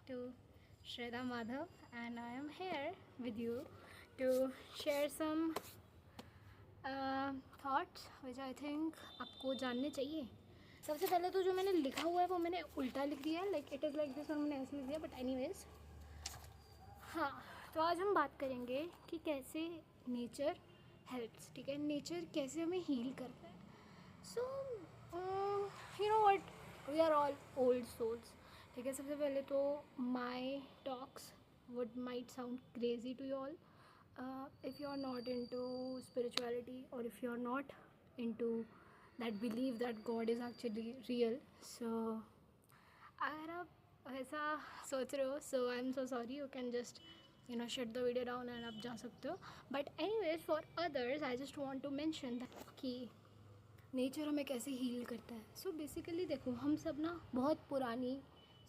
to Shraddha Madhav, and I am here with you to share some thoughts which I think आपको जानने चाहिए. सबसे पहले तो जो मैंने लिखा हुआ है वो मैंने उल्टा लिख दिया है, like it is like this, और मैंने ऐसे लिख दिया, बट एनीवेज. हाँ, तो आज हम बात करेंगे कि कैसे नेचर हेल्प्स. ठीक है, नेचर कैसे हमें हील करता है. So you know what, we are all old souls. ठीक है, सबसे पहले तो my talks would might sound crazy to you all if you are not into spirituality, or if you are not into that belief that God is actually real. So अगर आप ऐसा सोच रहे हो, so I'm so sorry, you can just shut the video down and आप जा सकते हो. But anyways, for others I just want to mention that कि नेचर हमें कैसे हील करता है. सो बेसिकली देखो, हम सब ना बहुत पुरानी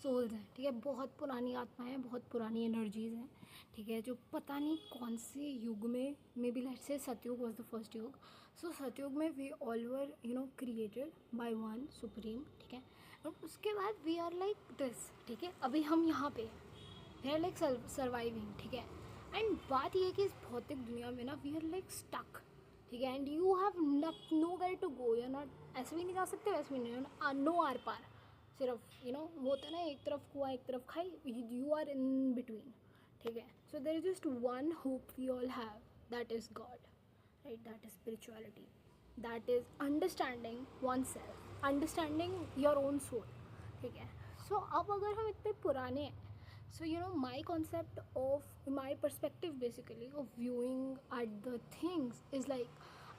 सोल्स हैं. ठीक है, बहुत पुरानी आत्माएं हैं, बहुत पुरानी एनर्जीज़ हैं. ठीक है, जो पता नहीं कौन से युग में, मे बी लेट्स से सतयुग वॉज द फर्स्ट युग. सो सतयुग में we all were created by one supreme. ठीक है, और उसके बाद वी आर लाइक दिस. ठीक है, अभी हम यहाँ पे वी आर लाइक सर्वाइविंग. ठीक है, एंड बात ये है कि इस भौतिक दुनिया में ना वी आर लाइक स्टक. ठीक है, and you have nowhere to go. You not, ऐसे भी नहीं जा सकते, वैसे भी नहीं, नो आर पार. सिर्फ वो होता है ना, एक तरफ कुआ एक तरफ खाई, यू आर इन बिटवीन. ठीक है, so there is just one hope we all have, that is God. Right, that is spirituality, that is understanding oneself, understanding your own soul. ठीक है, सो अब अगर हम इतने पुराने हैं, so my concept of my perspective basically of viewing at the things is like,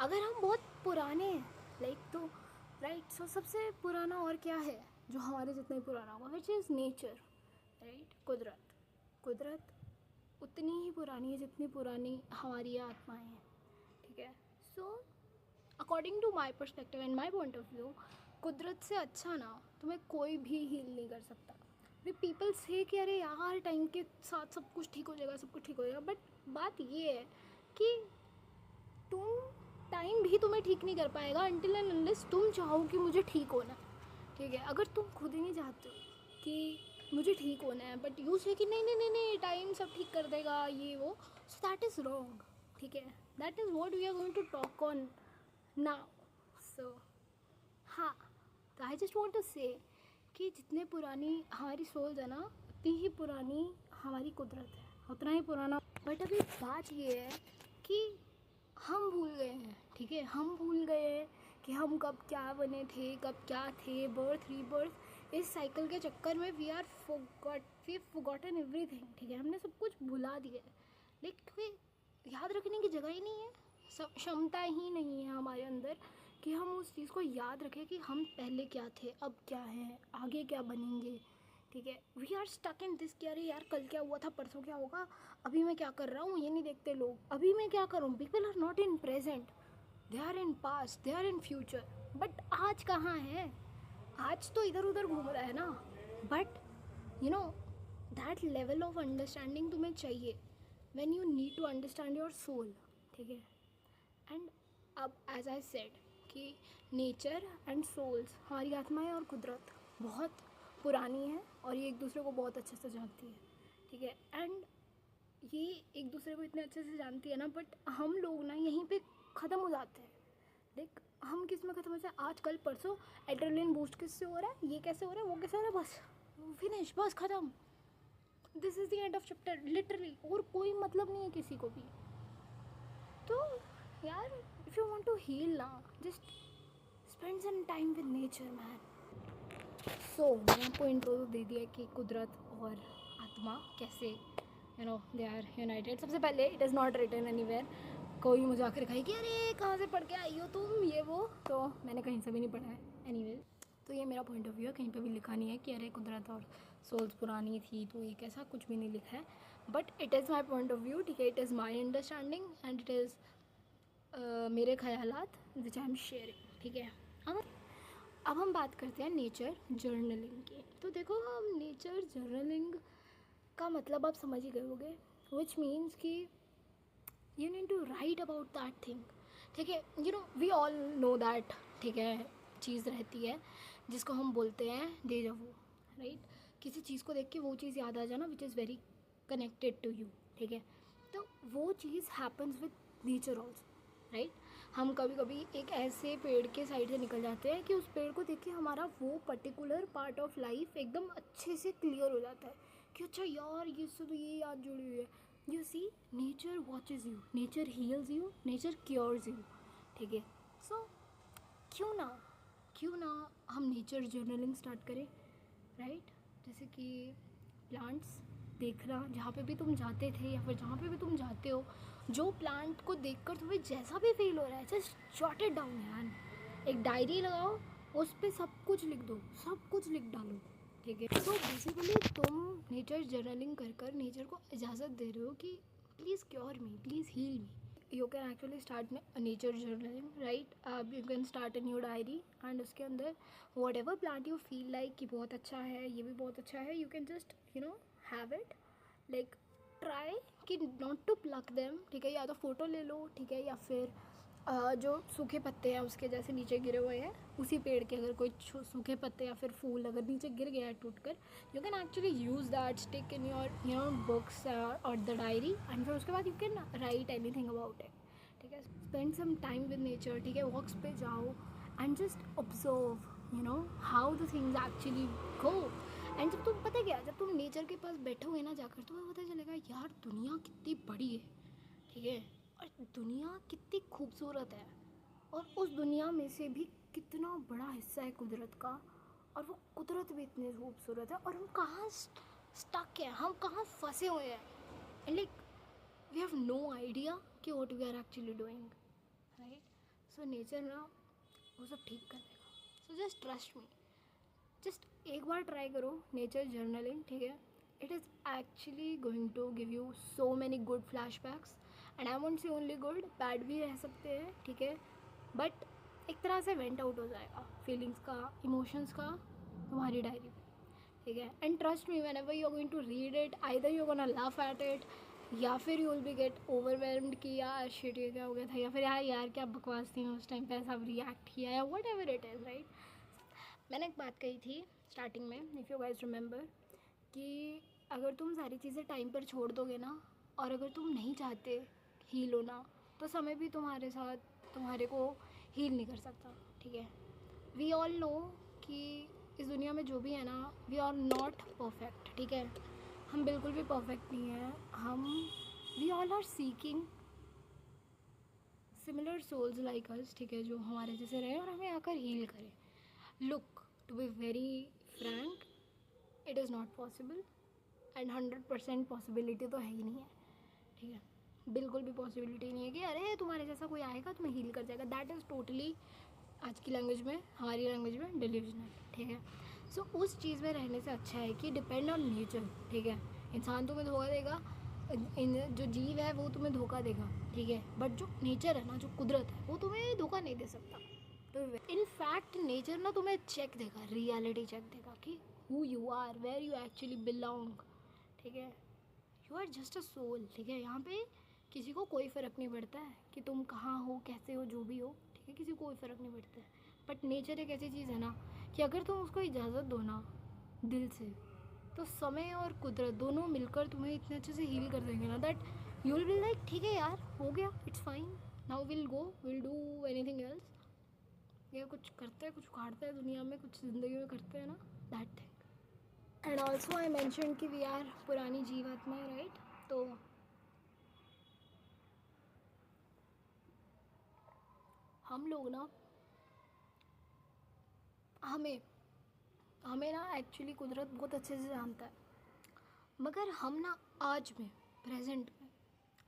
अगर हम बहुत पुराने हैं like, तो राइट, सो सबसे पुराना और क्या है जो हमारे जितना ही पुराना होगा, विच इज़ नेचर. राइट, कुदरत उतनी ही पुरानी है जितनी पुरानी हमारी आत्माएं हैं. ठीक है, so according to my perspective and my point of view, कुदरत से अच्छा ना तुम्हें कोई भी हील नहीं कर सकता. वे पीपल से कि अरे यार टाइम के साथ सब कुछ ठीक हो जाएगा, सब कुछ ठीक हो जाएगा, बट बात ये है कि टाइम भी तुम्हें ठीक नहीं कर पाएगा अनटिल एंड अनलेस तुम चाहो कि मुझे ठीक होना है. ठीक है, अगर तुम खुद ही नहीं चाहते हो कि मुझे ठीक होना है, बट यू से कि नहीं नहीं नहीं नहीं टाइम सब ठीक कर देगा ये वो, सो दैट इज़ रॉन्ग. ठीक है, that is what we are going to talk on now. So हाँ, तो I just want to say कि जितने पुरानी हमारी सोल्स है ना, उतनी ही पुरानी हमारी कुदरत है, उतना ही पुराना. बट अभी बात ये है कि हम भूल गए हैं. ठीक है, हम भूल गए हैं कि हम कब क्या बने थे, कब क्या थे, बर्थ रीबर्थ, इस साइकिल के चक्कर में वी फॉरगॉटन एवरीथिंग. ठीक है, हमने सब कुछ भुला दिया है. लेकिन याद रखने की जगह ही नहीं है, सब क्षमता ही नहीं है हमारे अंदर कि हम उस चीज़ को याद रखें कि हम पहले क्या थे, अब क्या हैं, आगे क्या बनेंगे. ठीक है, we are stuck in this कि अरे यार कल क्या हुआ था, परसों क्या होगा, अभी मैं क्या कर रहा हूँ ये नहीं देखते लोग, अभी मैं क्या करूँ. People are not in present, they are in past, they are in future. But आज कहाँ है, आज तो इधर उधर घूम रहा है ना. But that level of understanding तुम्हें चाहिए when you need to understand your soul. ठीक है, एंड अब एज आई सेड कि नेचर एंड सोल्स, हमारी आत्माएं और कुदरत बहुत पुरानी है और ये एक दूसरे को बहुत अच्छे से जानती है. ठीक है, एंड ये एक दूसरे को इतने अच्छे से जानती है ना, बट हम लोग ना यहीं पे ख़त्म हो जाते हैं. देख, हम किस में ख़त्म हो जाए, आज कल परसों एड्रेनलिन बूस्ट किससे हो रहा है, ये कैसे हो रहा है, वो कैसे हो रहा है, बस फिनिश, बस ख़त्म. This is the end of chapter literally, और कोई मतलब नहीं है किसी को भी. तो यार, if you want to heal ना, just spend some time with nature man. So मैंने आपको इंट्रो दे दिया कि कुदरत और आत्मा कैसे दे आर यूनाइटेड. सबसे पहले, it is not written anywhere. कोई मुझे आकर कही कि अरे कहाँ से पढ़ के आई हो तुम, ये वो, तो मैंने कहीं से भी नहीं पढ़ा है. एनीवेज, तो ये मेरा पॉइंट ऑफ व्यू है, कहीं पे भी लिखा नहीं है कि अरे कुदरत और सोल्स पुरानी थी तो एक ऐसा कुछ भी नहीं लिखा है. But it is my point of view. ठीक है, it is my understanding and it is मेरे ख्यालात विच आई एम शेयरिंग. ठीक है, अब हम बात करते हैं नेचर जर्नलिंग की. तो देखो, हम नेचर जर्नलिंग का मतलब आप समझ ही गए होंगे, विच मीन्स कि you need to write about that thing. ठीक है, वी ऑल नो दैट. ठीक है, चीज़ रहती है जिसको हम बोलते हैं डेजा वू. राइट, किसी चीज़ को देख के वो चीज़ याद आ जाना which is very connected to you, ठीक है। तो वो चीज़ happens with nature also, right. हम कभी कभी एक ऐसे पेड़ के साइड से निकल जाते हैं कि उस पेड़ को देख के हमारा वो पर्टिकुलर पार्ट ऑफ लाइफ एकदम अच्छे से क्लियर हो जाता है कि अच्छा यार ये से तो ये याद जुड़ी हुई है। You see, nature watches you, nature heals you, nature cures you, ठीक है। सो क्यों ना हम नेचर जर्नलिंग स्टार्ट करें, राइट। जैसे कि प्लांट्स देखना, जहाँ पे भी तुम जाते थे या फिर जहाँ पे भी तुम जाते हो, जो प्लांट को देखकर तुम्हें जैसा भी फील हो रहा है, जस्ट जॉट इट डाउन यार। एक डायरी लगाओ, उस पर सब कुछ लिख दो, सब कुछ लिख डालो, ठीक है। सो बेसिकली तुम नेचर जर्नलिंग कर नेचर को इजाज़त दे रहे हो कि please cure me, please heal me. You can actually start nature journaling, right? You can start a new diary and उसके अंदर whatever plant you feel like कि बहुत अच्छा है, ये भी बहुत अच्छा है, you can just have it, like try कि not to pluck them, ठीक है। या तो फ़ोटो ले लो, ठीक है, या फिर जो सूखे पत्ते हैं उसके जैसे नीचे गिरे हुए हैं, उसी पेड़ के अगर कोई सूखे पत्ते या फिर फूल अगर नीचे गिर गया है टूट कर, you can actually use that stick in your books और द डायरी, एंड फिर उसके बाद you can write anything about it, ठीक है। Spend some time with nature, ठीक है। वॉक्स पे जाओ and just observe how the things actually go. And जब तुम पता क्या, जब तुम नेचर के पास बैठोगे ना जाकर, तुम्हें पता चलेगा यार दुनिया कितनी बड़ी है, ठीक है, और दुनिया कितनी खूबसूरत है, और उस दुनिया में से भी कितना बड़ा हिस्सा है कुदरत का, और वो कुदरत भी इतनी खूबसूरत है, और हम कहाँ स्टक हैं, हम कहाँ फंसे हुए हैं, and like we have no idea कि what we are actually doing, right. So nature ना वो सब ठीक कर देगा। So just trust me, just एक बार ट्राई करो नेचर जर्नलिंग, ठीक है। It is actually going to give you so many good flashbacks, and I won't say only good, bad भी रह सकते हैं, ठीक है, बट एक तरह से वेंट आउट हो जाएगा फीलिंग्स का, इमोशंस का तुम्हारी डायरी में, ठीक है। And trust me, whenever you are going to read it, either you are gonna laugh at it, या फिर you will be get overwhelmed कि यार शिट ये क्या हो गया था, या फिर यार क्या बकवास थी, उस टाइम पे ऐसा रिएक्ट किया, या what ever it is, right. मैंने एक बात कही थी स्टार्टिंग में, इफ़ यू गाइज रिमेंबर, कि अगर तुम सारी चीज़ें टाइम पर छोड़ दोगे ना, और अगर तुम नहीं चाहते हील होना, तो समय भी तुम्हारे साथ तुम्हारे को हील नहीं कर सकता, ठीक है। वी ऑल नो कि इस दुनिया में जो भी है ना, वी आर नॉट परफेक्ट, ठीक है। हम बिल्कुल भी परफेक्ट नहीं हैं, we all are seeking similar souls like us, ठीक है, जो हमारे जैसे रहे और हमें आकर हील करें। Look, to be very frank, it is not possible, and 100% possibility तो है ही नहीं है, ठीक है। बिल्कुल भी पॉसिबिलिटी नहीं है कि अरे तुम्हारे जैसा कोई आएगा तुम्हें हील कर जाएगा। दैट इज़ टोटली, आज की लैंग्वेज में, हमारी लैंग्वेज में, डिल्यूजनल, ठीक है। सो उस चीज़ में रहने से अच्छा है कि डिपेंड ऑन नेचर, ठीक है। इंसान तुम्हें धोखा देगा, जो जीव है वो तुम्हें धोखा देगा, ठीक है, बट जो नेचर है ना, जो कुदरत है, वो तुम्हें धोखा नहीं दे सकता। तो इन फैक्ट नेचर ना तुम्हें चेक देगा, रियलिटी चेक देगा कि who you are, where you actually belong, ठीक है। You are just a soul, ठीक है। यहाँ पे किसी को कोई फ़र्क नहीं पड़ता है कि तुम कहाँ हो, कैसे हो, जो भी हो, ठीक है, किसी को कोई फ़र्क नहीं पड़ता है। बट नेचर एक ऐसी चीज़ है ना कि अगर तुम उसको इजाज़त दो ना दिल से, तो समय और कुदरत दोनों मिलकर तुम्हें इतने अच्छे से हील कर देंगे ना, that you will be like ठीक है यार, हो गया, it's fine, now will go, will do anything else. ये कुछ करते हैं, कुछ उखाड़ते हैं दुनिया में, कुछ ज़िंदगी में करते हैं ना, that thing. And also I mention कि वी आर पुरानी जीवात्माएं, राइट। तो हम लोग ना, हमें ना एक्चुअली कुदरत बहुत अच्छे से जानता है, मगर हम ना आज में, प्रेजेंट में,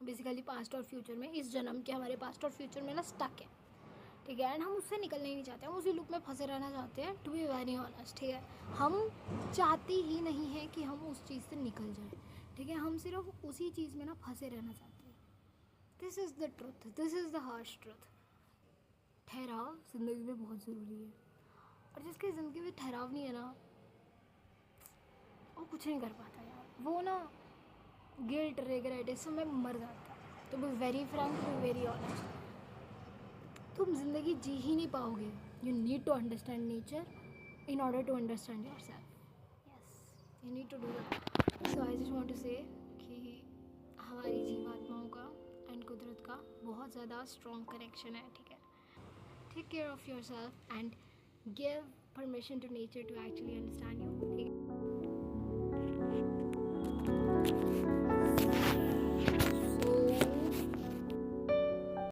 बेसिकली पास्ट और फ्यूचर में, इस जन्म के हमारे पास्ट और फ्यूचर में ना स्टक है, ठीक है। एंड हम उससे निकलना ही नहीं चाहते, हम उसी लूप में फंसे रहना चाहते हैं, टू बी वेरी ऑनेस्ट, ठीक है। हम चाहते ही नहीं हैं कि हम उस चीज़ से निकल जाएं, ठीक है। हम सिर्फ उसी चीज़ में ना फंसे रहना चाहते हैं। This is the truth, this is the harsh truth. ठहराव ज़िंदगी में बहुत ज़रूरी है, और जिसकी ज़िंदगी में ठहराव नहीं है ना, वो कुछ नहीं कर पाता यार, वो ना गिल्ट, रिग्रेट, इस समय मर जाता है। तो be very frank, be very honest, तुम ज़िंदगी जी ही नहीं पाओगे। You need to understand nature in order to understand yourself. Yes, you need to do that. So I just want to say कि हमारी जीवात्माओं का एंड कुदरत का बहुत ज़्यादा स्ट्रॉन्ग कनेक्शन है, ठीक है। Take care of your self and give permission to nature to actually understand you